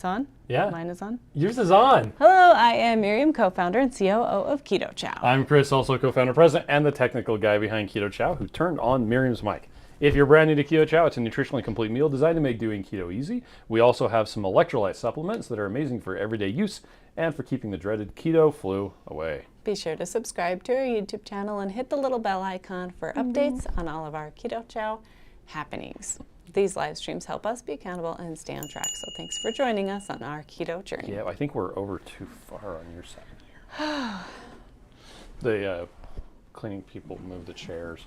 It's on? Yeah. Mine is on? Yours is on. Hello, I am Miriam, co-founder and COO of Keto Chow. I'm Chris, also co-founder, president, and the technical guy behind Keto Chow, who turned on Miriam's mic. If you're brand new to Keto Chow, it's a nutritionally complete meal designed to make doing keto easy. We also have some electrolyte supplements that are amazing for everyday use and for keeping the dreaded keto flu away. Be sure to subscribe to our YouTube channel and hit the little bell icon for updates on all of our Keto Chow happenings. These live streams help us be accountable and stay on track. So thanks for joining us on our keto journey. Yeah, I think we're over too far on your side here. The cleaning people moved the chairs.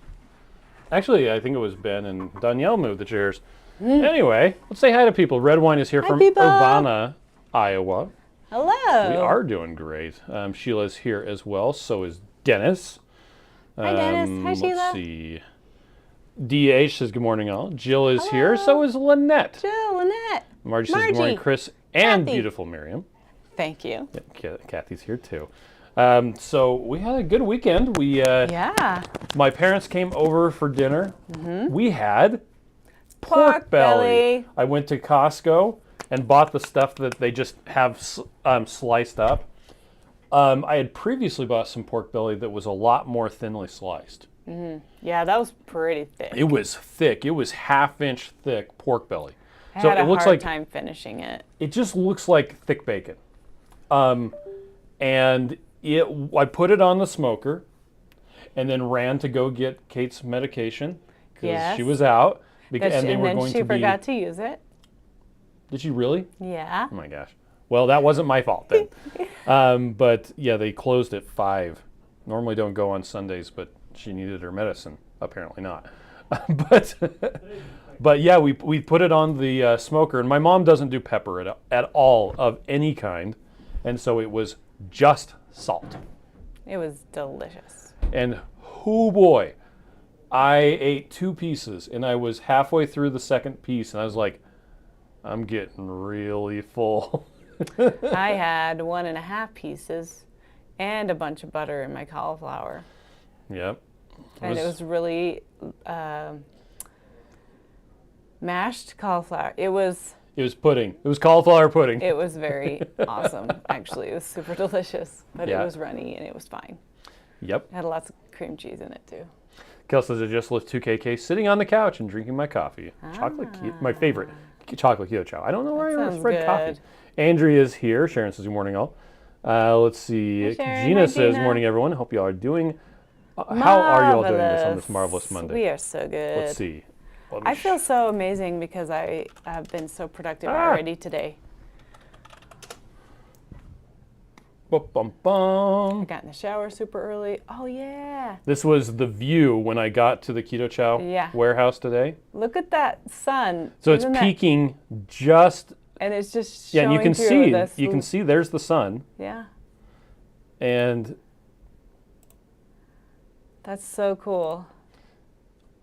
Actually, I think it was Ben and Danielle moved the chairs. Anyway, let's say hi to people. Red Wine is here from people. Urbana, Iowa. Hello. We are doing great. Sheila's here as well. So is Dennis. Hi, Dennis. Hi, Sheila. Let's see. DH says good morning, all. Jill is here. So is Lynette. Jill, Lynette. Margie says good morning, Chris and Kathy. beautiful Miriam. Thank you. Yeah, Kathy's here too. So we had a good weekend. Yeah. My parents came over for dinner. We had Pork belly. I went to Costco and bought the stuff that they just have sliced up. I had previously bought some pork belly that was a lot more thinly sliced. Yeah, that was pretty thick. It was thick. It was half-inch thick pork belly. I So had a it looks hard like time finishing it. it just looks like thick bacon. And I put it on the smoker and then ran to go get Kate's medication because she was out. And they were going she to forgot to use it. Did she really? Yeah. Oh my gosh. Well, that wasn't my fault then. But yeah, they closed at 5. Normally don't go on Sundays, but she needed her medicine. Apparently not. But yeah, we put it on the smoker, and my mom doesn't do pepper at all of any kind, and so it was just salt. It was delicious. And oh boy, I ate 2 pieces, and I was halfway through the second piece, and I was like, I'm getting really full. I had 1.5 pieces and a bunch of butter in my cauliflower. Yep. And it was really mashed cauliflower. It was pudding. It was cauliflower pudding. It was very awesome, actually. It was super delicious, but Yeah. it was runny and it was fine. Yep. It had lots of cream cheese in it too. Kel says I just left 2KK sitting on the couch and drinking my coffee. My favorite, chocolate Keto Chow. I don't know where I sounds read coffee. good. Andrea is here. Sharon says good morning, all. Let's see. Hi, Sharon. Gina Hi, says Gina. morning, everyone. Hope you all are doing. How are you all doing this on this marvelous Monday? We are so good. Let's see. I feel so amazing because I have been so productive already today. I got in the shower super early. Oh yeah. This was the view when I got to the Keto Chow warehouse today. Look at that sun. So it's peeking just. And it's just showing and you can through see. this. You can see there's the sun. Yeah. And. That's so cool.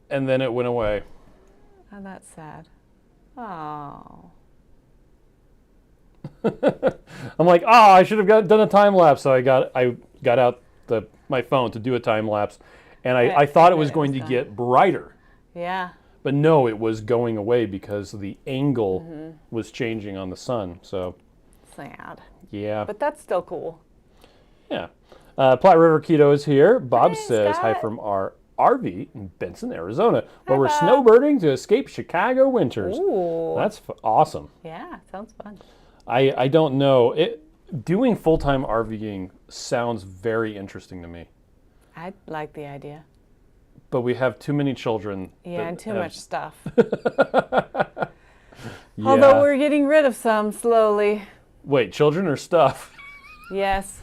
And then it went away. Oh, that's sad. Oh. I'm like, I should have done a time lapse. So I got out my phone to do a time lapse, and I thought it was going to get brighter. Yeah. But no, it was going away because the angle was changing on the sun. So. Sad. Yeah. But that's still cool. Yeah. Platte River Keto is here. Bob says Scott. hi from our RV in Benson, Arizona, where we're snowbirding to escape Chicago winters. Ooh. That's awesome. Yeah, sounds fun. I don't know. Doing full-time RVing sounds very interesting to me. I like the idea. But we have too many children. Yeah, and too much stuff. Yeah. Although we're getting rid of some slowly. Wait, children or stuff? Yes.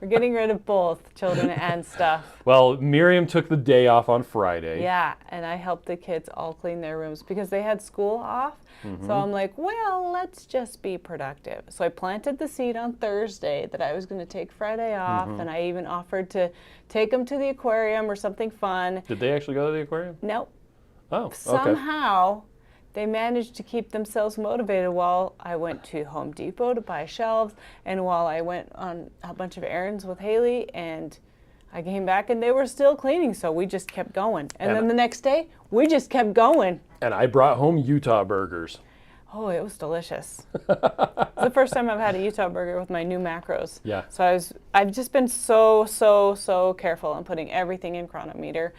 We're getting rid of both children and stuff. Well, Miriam took the day off on Friday. Yeah, and I helped the kids all clean their rooms because they had school off. So I'm like, well, let's just be productive. So I planted the seed on Thursday that I was going to take Friday off, and I even offered to take them to the aquarium or something fun. Did they actually go to the aquarium? Nope. Oh, okay. Somehow they managed to keep themselves motivated while I went to Home Depot to buy shelves, and while I went on a bunch of errands with Haley, and I came back and they were still cleaning, so we just kept going. And then the next day, we just kept going. And I brought home Utah burgers. Oh, it was delicious. It's the first time I've had a Utah burger with my new macros. Yeah. So I've just been so careful in putting everything in chronometer.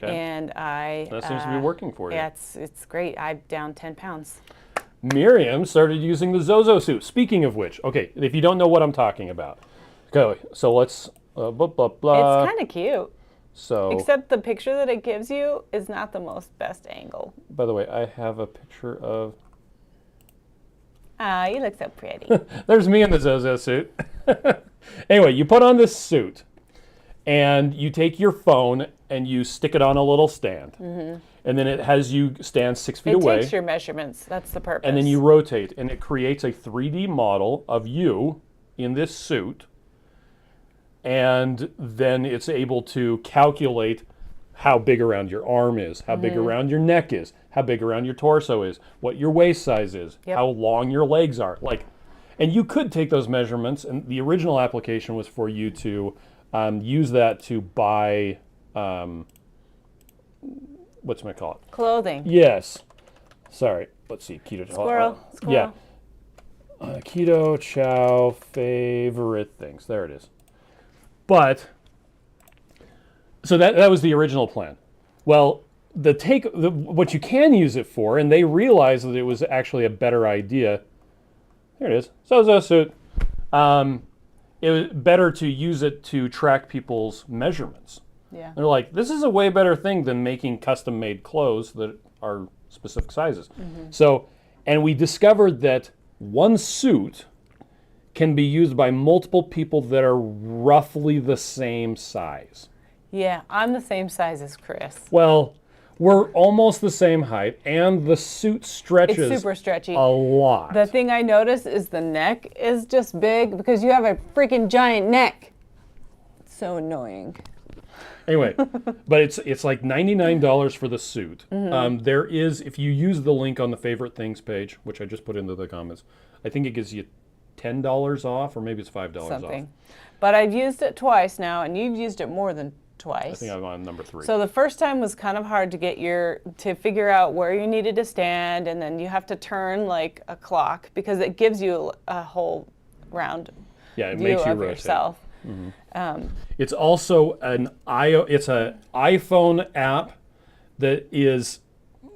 Okay. And That seems to be working for you. Yeah, it's great. I'm down 10 pounds. Miriam started using the Zozo suit. Speaking of which, okay, if you don't know what I'm talking about, okay, so let's blah blah blah. It's kind of cute. So, except the picture that it gives you is not the most best angle. by the way, I have a picture of. Ah, you look so pretty. There's me in the Zozo suit. Anyway, you put on this suit, and you take your phone and you stick it on a little stand, and then it has you stand 6 feet away. It takes your measurements. That's the purpose. And then you rotate, and it creates a 3D model of you in this suit. And then it's able to calculate how big around your arm is, how big around your neck is, how big around your torso is, what your waist size is, how long your legs are. And you could take those measurements, and the original application was for you to use that to buy, what's my call it? Clothing. Yes. Sorry. Let's see. Keto Chow. Squirrel. Yeah. Keto Chow favorite things. There it is. But, so that was the original plan. Well, what you can use it for, and they realized that it was actually a better idea. There it is. Zozo suit. It was better to use it to track people's measurements. Yeah. They're like, this is a way better thing than making custom-made clothes that are specific sizes. So, and we discovered that one suit can be used by multiple people that are roughly the same size. Yeah, I'm the same size as Chris. Well, we're almost the same height, and the suit stretches It's super stretchy. a lot. The thing I noticed is the neck is just big because you have a freaking giant neck. It's so annoying. Anyway, but it's like $99 for the suit. There is, if you use the link on the favorite things page, which I just put into the comments, I think it gives you $10 off, or maybe it's $5 Something. off. But I've used it twice now, and you've used it more than twice. I think I'm on number 3. So the first time was kind of hard to figure out where you needed to stand, and then you have to turn like a clock because it gives you a whole round it view makes you of rotate. yourself. It's also it's an iPhone app that is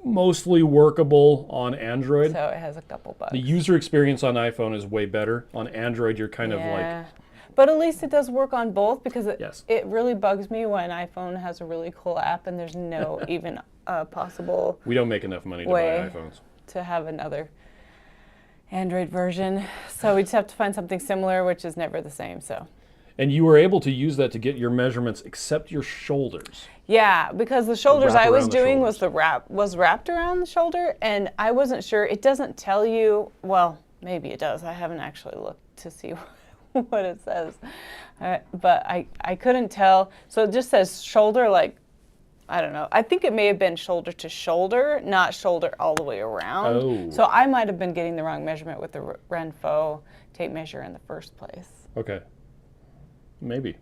mostly workable on Android. So it has a couple bugs. The user experience on iPhone is way better. On Android, you're kind of like... But at least it does work on both because Yes. it really bugs me when iPhone has a really cool app and there's no even possible We don't make enough money to way buy iPhones. to have another Android version. So we just have to find something similar, which is never the same. So. And you were able to use that to get your measurements except your shoulders. Yeah, because the shoulders Wrap I was around the doing shoulders. was wrapped around the shoulder, and I wasn't sure. It doesn't tell you. Well, maybe it does. I haven't actually looked to see what it says, but I couldn't tell. So it just says shoulder, like I don't know. I think it may have been shoulder to shoulder, not shoulder all the way around. Oh. So I might have been getting the wrong measurement with the Renpho tape measure in the first place. Okay. Maybe.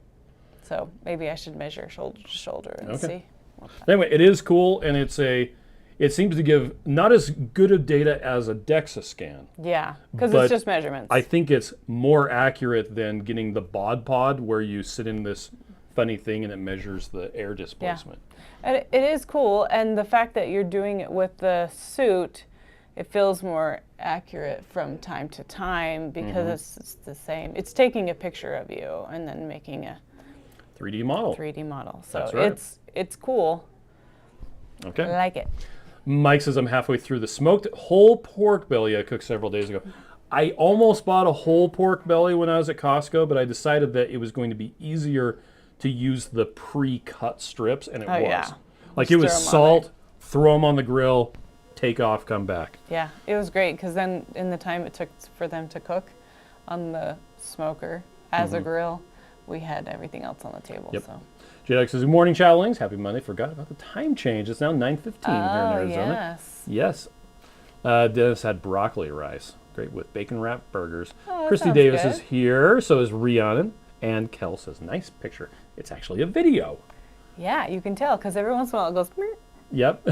So maybe I should measure shoulder to shoulder and see. Anyway, it is cool, and it seems to give not as good of data as a DEXA scan. Yeah, because But it's just measurements. I think it's more accurate than getting the bod pod, where you sit in this funny thing and it measures the air displacement. And it is cool, and the fact that you're doing it with the suit, it feels more accurate from time to time because it's the same. It's taking a picture of you and then making a 3D model. 3D model. So That's right. it's cool. Okay. I like it. Mike says I'm halfway through the smoked whole pork belly I cooked several days ago. I almost bought a whole pork belly when I was at Costco, but I decided that it was going to be easier to use the pre-cut strips, and it was. Yeah. Like Just it was throw 'em on salt, throw them on the grill, take off, come back. Yeah, it was great because then in the time it took for them to cook on the smoker as a grill, we had everything else on the table. Yep. So. J-Duck says, good morning, Chowlings. Happy Monday. Forgot about the time change. It's now 9:15 here in Arizona. Yes. Yes. Dennis had broccoli rice. Great with bacon wrapped burgers. Oh, that Christy sounds Davis good. is here. So is Rhiannon. And Kel says, nice picture. It's actually a video. Yeah, you can tell because every once in a while it goes. "Meow." Yep.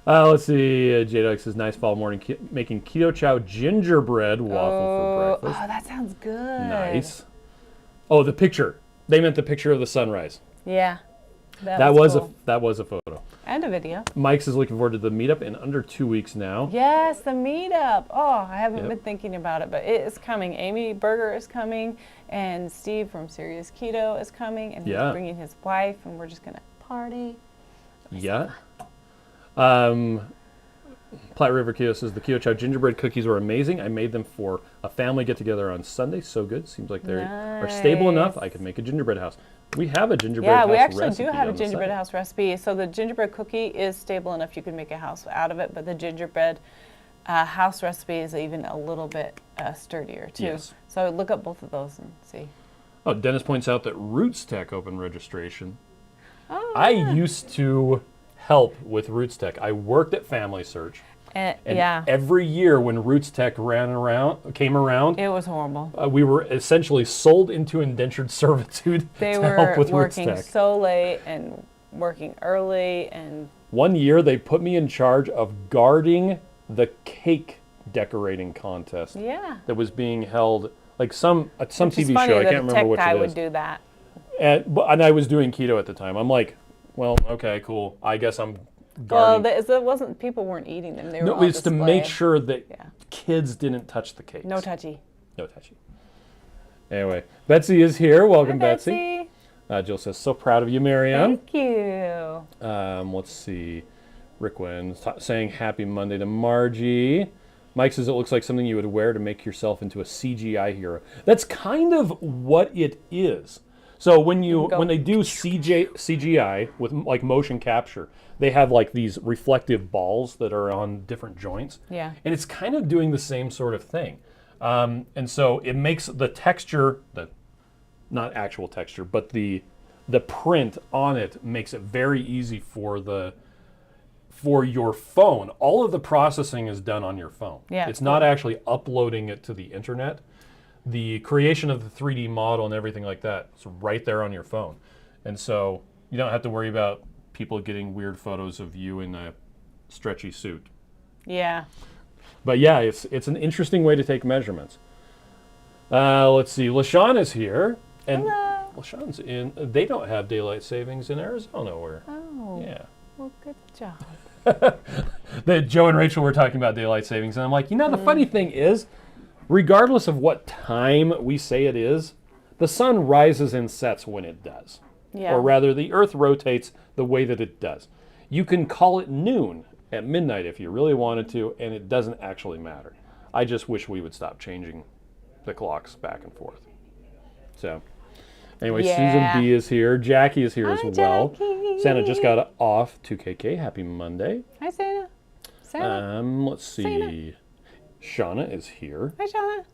Let's see. J-Dog says, nice fall morning. Making Keto Chow gingerbread waffle for breakfast. Oh, that sounds good. Nice. Oh, the picture. They meant the picture of the sunrise. Yeah. That was cool. That was a photo. And a video. Mike's is looking forward to the meetup in under 2 weeks now. Yes, the meetup. Oh, I haven't been thinking about it, but it is coming. Amy Berger is coming, and Steve from Serious Keto is coming, and he's bringing his wife, and we're just going to party. Yeah. Platte River Keto says the Keto Chow gingerbread cookies were amazing. I made them for a family get-together on Sunday. So good. Seems like they are stable enough. I could make a gingerbread house. We have a gingerbread house recipe. Yeah, we actually do have a gingerbread house recipe. So the gingerbread cookie is stable enough you can make a house out of it, but the gingerbread house recipe is even a little bit sturdier too. Yes. So look up both of those and see. Oh, Dennis points out that Roots Tech opened registration. Oh, I used to help with Roots Tech. I worked at Family Search. And every year when Roots Tech came around, it was horrible. We were essentially sold into indentured servitude to help with Roots Tech. They were working so late and working early. And one year they put me in charge of guarding the cake decorating contest. Yeah. That was being held like some TV funny show. I that can't remember which it is. A tech guy would do that. And I was doing keto at the time. I'm like, well, okay, cool. I guess I'm guarding. Well, it wasn't. People weren't eating them. They were all it's to make sure that kids didn't touch the cakes. No touchy. No touchy. Anyway, Betsy is here. Welcome, Hi, Betsy. Jill says, so proud of you, Miriam. Thank you. Let's see. Rick Wynn saying happy Monday to Margie. Mike says it looks like something you would wear to make yourself into a CGI hero. That's kind of what it is. So when they do CGI with like motion capture, they have like these reflective balls that are on different joints. Yeah. And it's kind of doing the same sort of thing. And so it makes the texture, not actual texture, but the print on it makes it very easy for your phone. All of the processing is done on your phone. Yeah, it's not actually uploading it to the internet. The creation of the 3D model and everything like that is right there on your phone. And so you don't have to worry about people getting weird photos of you in a stretchy suit. Yeah. But yeah, it's an interesting way to take measurements. Let's see, LaShawn is here. And hello. LaShawn's in, they don't have daylight savings in Arizona. Oh. Yeah. Well, good job. Joe and Rachel were talking about daylight savings, and I'm like, the funny thing is, regardless of what time we say it is, the sun rises and sets when it does. Yeah. Or rather, the earth rotates the way that it does. You can call it noon at midnight if you really wanted to, and it doesn't actually matter. I just wish we would stop changing the clocks back and forth. So, anyway, Susan B is here. Jackie is here as well. Jackie. Santa just got off 2KK. Happy Monday. Hi, Santa. Santa. Let's see. Santa. Shauna is here. Hi, Shauna.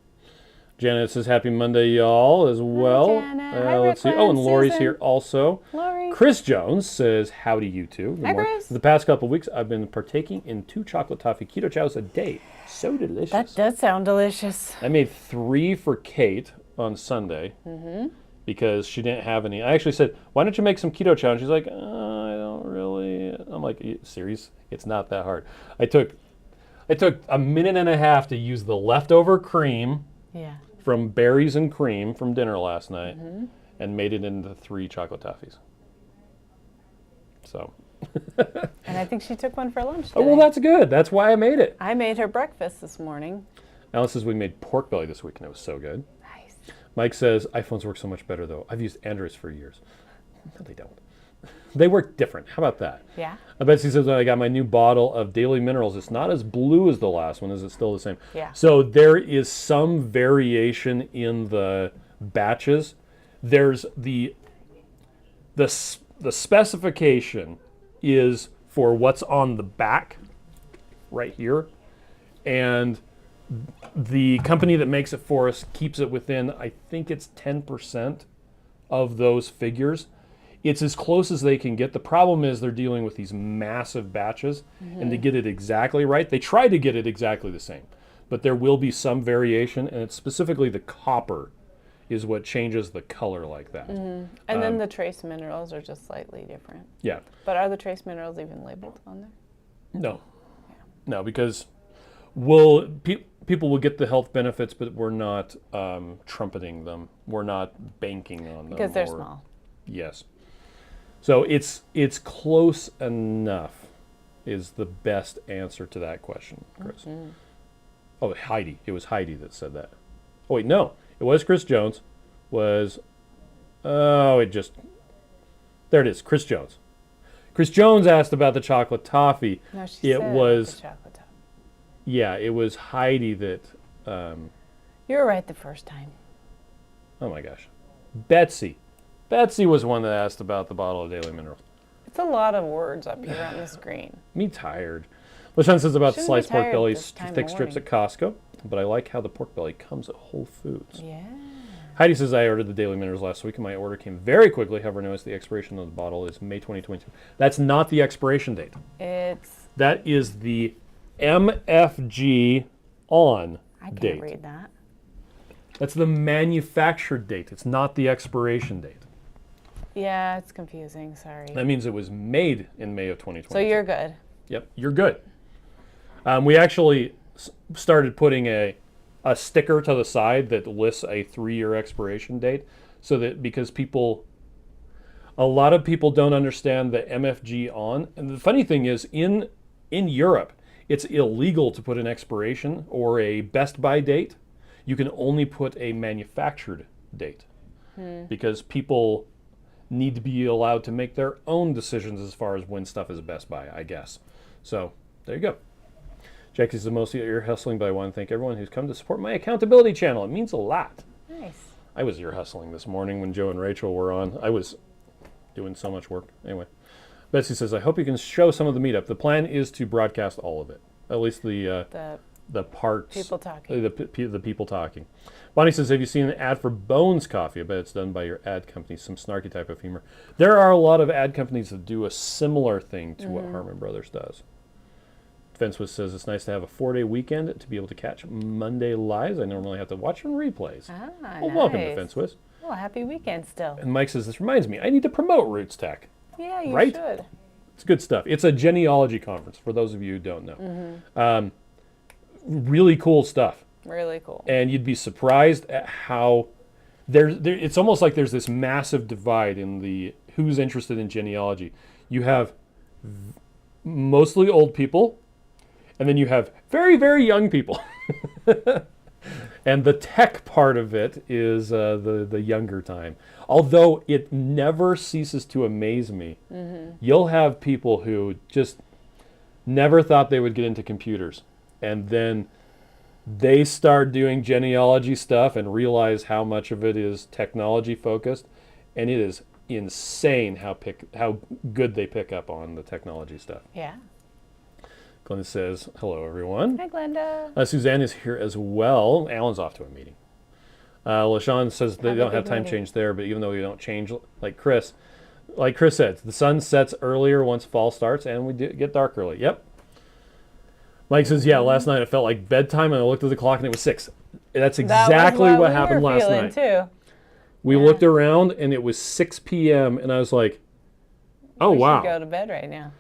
Janet says happy Monday, y'all, as well. Hi, let's see. Oh, and Lori's Susan. here also. Lori. Chris Jones says howdy, you two. Hi, Chris. For the past couple of weeks, I've been partaking in 2 chocolate toffee keto chows a day. So delicious. That does sound delicious. I made 3 for Kate on Sunday because she didn't have any. I actually said, why don't you make some keto chow? And she's like, I don't really. I'm like, serious? It's not that hard. It took a minute and a half to use the leftover cream from berries and cream from dinner last night and made it into 3 chocolate toffees. So. And I think she took one for lunch today. Oh, well, that's good. That's why I made it. I made her breakfast this morning. Alice says we made pork belly this week and it was so good. Nice. Mike says iPhones work so much better though. I've used Androids for years. No, they don't. They work different. How about that? Yeah. Betsy says I got my new bottle of Daily Minerals. It's not as blue as the last one. Is it still the same? Yeah. So there is some variation in the batches. There's the specification is for what's on the back right here. And the company that makes it for us keeps it within, I think it's 10% of those figures. It's as close as they can get. The problem is they're dealing with these massive batches, and to get it exactly right, they try to get it exactly the same. But there will be some variation, and it's specifically the copper is what changes the color like that. And then the trace minerals are just slightly different. Yeah. But are the trace minerals even labeled on there? No. Yeah. No, because people will get the health benefits, but we're not trumpeting them. We're not banking on them. Because they're small. Yes. So it's close enough is the best answer to that question, Chris. Oh, Heidi. It was Heidi that said that. Oh, wait, no. It was Chris Jones. There it is, Chris Jones. Chris Jones asked about the chocolate toffee. No, she said was the chocolate toffee. Yeah, it was Heidi that You were right the first time. oh my gosh. Betsy was one that asked about the bottle of Daily Minerals. It's a lot of words up here on the screen. Me tired. LaShawn says about Shouldn't sliced be pork tired belly this time of thick strips at Costco, but I like how the pork belly comes at Whole Foods. Yeah. Heidi says, I ordered the Daily Minerals last week and my order came very quickly. However, noticed the expiration of the bottle is May 2022. That's not the expiration date. That is the MFGON I can't date. read that. That's the manufactured date. It's not the expiration date. Yeah, it's confusing. Sorry. That means it was made in May of 2022. So you're good. Yep, you're good. We actually started putting a sticker to the side that lists a 3-year expiration date, so that because a lot of people don't understand the MFG on. And the funny thing is, in Europe, it's illegal to put an expiration or a best by date. You can only put a manufactured date because people need to be allowed to make their own decisions as far as when stuff is best by, I guess. So there you go. Jackie says, mostly ear hustling, but I want to thank everyone who's come to support my accountability channel. It means a lot. Nice. I was ear hustling this morning when Joe and Rachel were on. I was doing so much work. Anyway, Betsy says, I hope you can show some of the meetup. The plan is to broadcast all of it, at least the parts. People talking. The people talking. Bonnie says, have you seen an ad for Bones Coffee? I bet it's done by your ad company, some snarky type of humor. There are a lot of ad companies that do a similar thing to what Harmon Brothers does. Fencewood says, it's nice to have a 4-day weekend to be able to catch Monday lives. I normally have to watch them replays. Nice. Welcome to Fencewood. Oh, happy weekend still. And Mike says, this reminds me, I need to promote Roots Tech. Yeah, you right? should. It's good stuff. It's a genealogy conference, for those of you who don't know. Really cool stuff. Really cool. And you'd be surprised at how it's almost like there's this massive divide in the who's interested in genealogy. You have mostly old people, and then you have very, very young people. And the tech part of it is the younger time. Although it never ceases to amaze me. You'll have people who just never thought they would get into computers. And then they start doing genealogy stuff and realize how much of it is technology focused. And it is insane how good they pick up on the technology stuff. Yeah. Glenda says, hello, everyone. Hi, Glenda. Suzanne is here as well. Alan's off to a meeting. LaShawn says they don't have time change there, but even though we don't change, like Chris said, the sun sets earlier once fall starts, and we get dark early. Yep. Mike says, yeah, last night it felt like bedtime, and I looked at the clock, and it was 6. That's exactly what happened last night. Too. We looked around, and it was 6 p.m., and I was like, oh, wow. We should go to bed right now.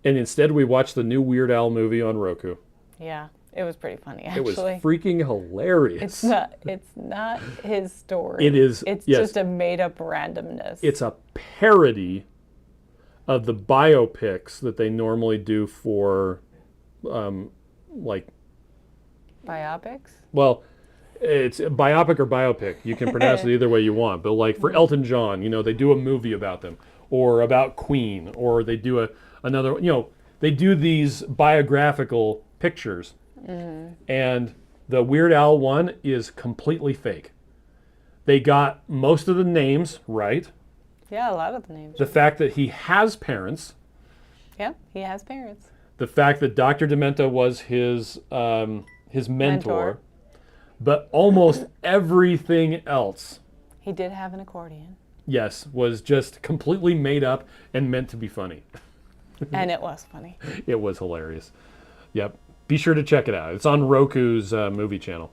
And instead, we watched the new Weird Al movie on Roku. Yeah, it was pretty funny, actually. It was freaking hilarious. It's not his story. It is. It's just a made-up randomness. It's a parody of the biopics that they normally do for, like... Biopics? Well, it's biopic or biopic. You can pronounce it either way you want. But like for Elton John, they do a movie about them. Or about Queen. Or they do another, they do these biographical pictures. And the Weird Al one is completely fake. They got most of the names right. Yeah, a lot of the names. The fact that he has parents. Yeah, he has parents. The fact that Dr. Demento was his mentor. But almost everything else. He did have an accordion. Yes, was just completely made up and meant to be funny. And it was funny. It was hilarious. Yep. Be sure to check it out. It's on Roku's movie channel.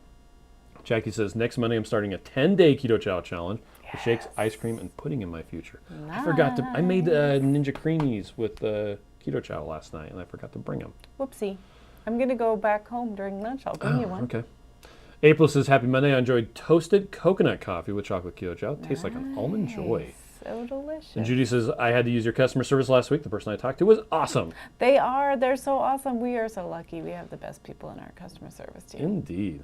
Jackie says, next Monday I'm starting a 10-day Keto Chow challenge with shakes, ice cream, and pudding in my future. Nice. I forgot to, I made Ninja Creamies with Keto Chow last night, and I forgot to bring them. Whoopsie. I'm going to go back home during lunch. I'll bring you one. Okay. April says, happy Monday. I enjoyed toasted coconut coffee with chocolate Keto Chow. Tastes like an almond joy. So delicious. And Judy says, I had to use your customer service last week. The person I talked to was awesome. They are. They're so awesome. We are so lucky. We have the best people in our customer service team. Indeed.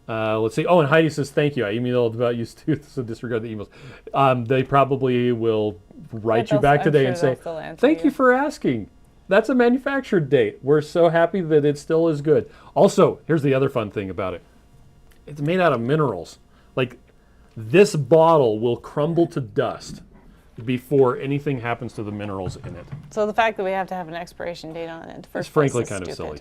Let's see. Oh, and Heidi says, thank you. I emailed about you too, so disregard the emails. They probably will write you back today and say, thank you for asking. That's a manufactured date. We're so happy that it still is good. Also, here's the other fun thing about it. It's made out of minerals. Like, this bottle will crumble to dust before anything happens to the minerals in it. So the fact that we have to have an expiration date on it It's frankly kind of silly.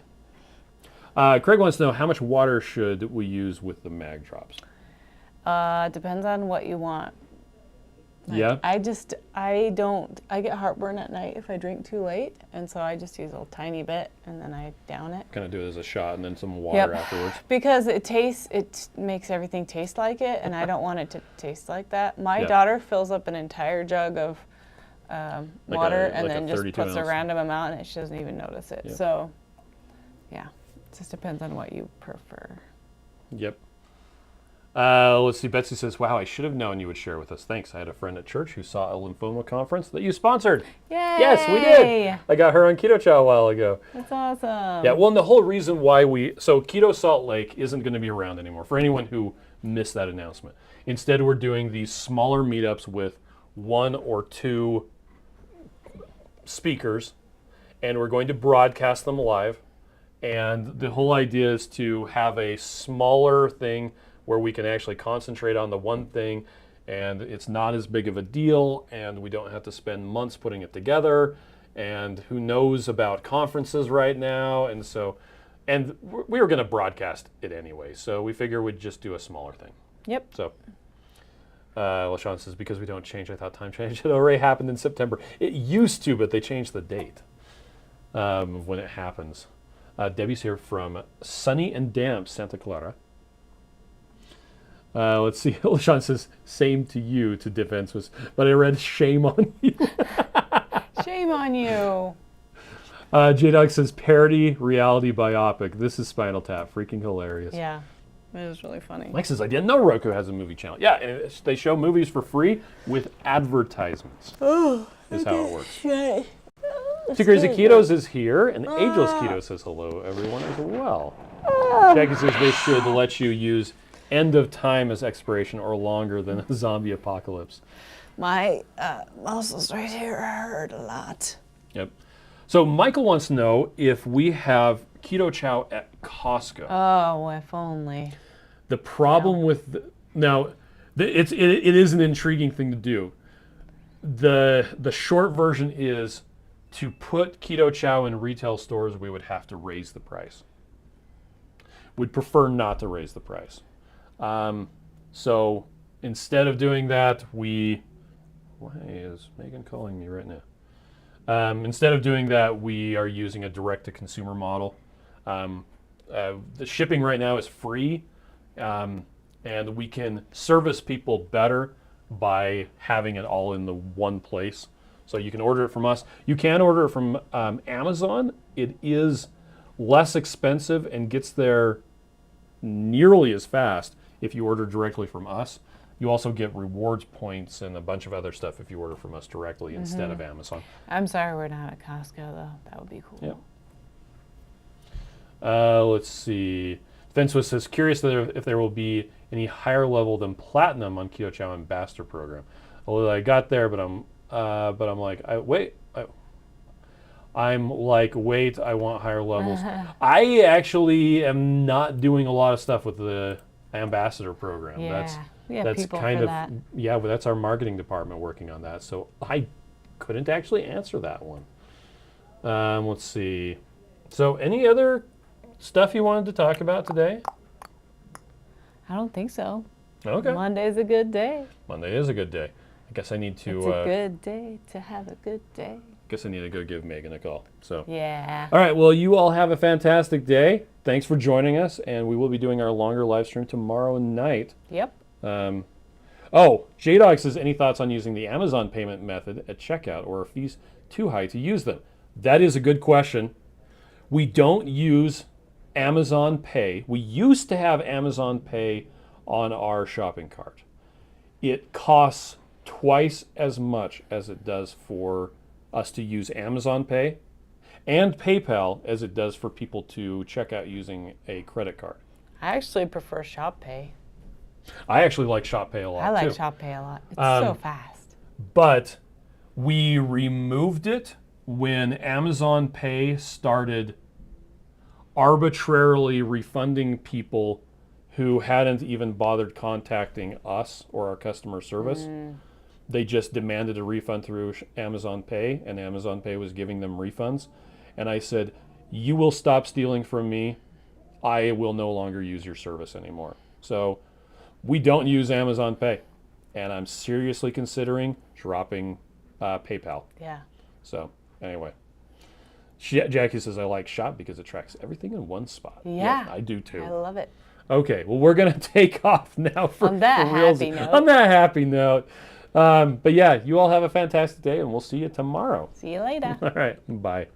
Craig wants to know, how much water should we use with the mag drops? Depends on what you want. Yeah. I get heartburn at night if I drink too late, and so I just use a tiny bit and then I down it. Kind of do it as a shot and then some water afterwards. Because it makes everything taste like it, and I don't want it to taste like that. My daughter fills up an entire jug of water and then just puts a random amount, and she doesn't even notice it. So, yeah, it just depends on what you prefer. Yep. Let's see. Betsy says, wow, I should have known you would share with us. Thanks. I had a friend at church who saw a lymphoma conference that you sponsored. Yay! Yes, we did. I got her on Keto Chow a while ago. That's awesome. Yeah, well, and the whole reason why so Keto Salt Lake isn't going to be around anymore for anyone who missed that announcement. Instead, we're doing these smaller meetups with 1 or 2 speakers, and we're going to broadcast them live. And the whole idea is to have a smaller thing where we can actually concentrate on the one thing, and it's not as big of a deal, and we don't have to spend months putting it together, and who knows about conferences right now, and we were going to broadcast it anyway, so we figure we'd just do a smaller thing. Yep. So, LaShawn says, because we don't change, I thought time change had already happened in September. It used to, but they changed the date of when it happens. Debbie's here from sunny and damp Santa Clara. Let's see. LaShawn says, same to you, to Defense was, but I read shame on you. Shame on you. J-Dog says, parody reality biopic. This is Spinal Tap. Freaking hilarious. Yeah, it was really funny. Mike says, I didn't know Roku has a movie channel. Yeah, and they show movies for free with advertisements. Is how it works. Right. Two Crazy Ketos is here, and Ageless Keto says hello, everyone, as well. Jackie says they should let you use end of time as expiration or longer than a zombie apocalypse. My muscles right here hurt a lot. Yep. So Michael wants to know if we have Keto Chow at Costco. Oh, if only. The problem with it is an intriguing thing to do. The short version is to put Keto Chow in retail stores, we would have to raise the price. We'd prefer not to raise the price. So instead of doing that, why is Megan calling me right now? Instead of doing that, we are using a direct-to-consumer model. The shipping right now is free, and we can service people better by having it all in the one place. So you can order it from us. You can order it from Amazon. It is less expensive and gets there nearly as fast if you order directly from us. You also get rewards points and a bunch of other stuff if you order from us directly instead of Amazon. I'm sorry we're not at Costco, though. That would be cool. Yeah. Let's see. Fenswiss says, curious if there will be any higher level than platinum on Keto Chow Ambassador program. Although I got there, but I'm like, wait, I want higher levels. I actually am not doing a lot of stuff with the Ambassador program. That's kind of but that's our marketing department working on that. So I couldn't actually answer that one. Let's see. So any other stuff you wanted to talk about today? I don't think so. Okay. Monday's a good day. Monday is a good day. I guess I need to... It's a good day to have a good day. Guess I need to go give Megan a call. So. Yeah. All right. Well, you all have a fantastic day. Thanks for joining us, and we will be doing our longer live stream tomorrow night. Yep. J-Dog says, any thoughts on using the Amazon payment method at checkout, or are fees too high to use them? That is a good question. We don't use Amazon Pay. We used to have Amazon Pay on our shopping cart. It costs twice as much as it does for us to use Amazon Pay and PayPal as it does for people to check out using a credit card. I actually prefer Shop Pay. I actually like Shop Pay a lot, I like too. Shop Pay a lot. It's so fast. But we removed it when Amazon Pay started arbitrarily refunding people who hadn't even bothered contacting us or our customer service. They just demanded a refund through Amazon Pay, and Amazon Pay was giving them refunds. And I said, you will stop stealing from me. I will no longer use your service anymore. So we don't use Amazon Pay, and I'm seriously considering dropping PayPal. Yeah. So anyway, Jackie says, I like Shop because it tracks everything in one spot. Yeah. I do too. I love it. Okay, well, we're going to take off now On that happy note. On that happy note. But yeah, you all have a fantastic day, and we'll see you tomorrow. See you later. All right, bye.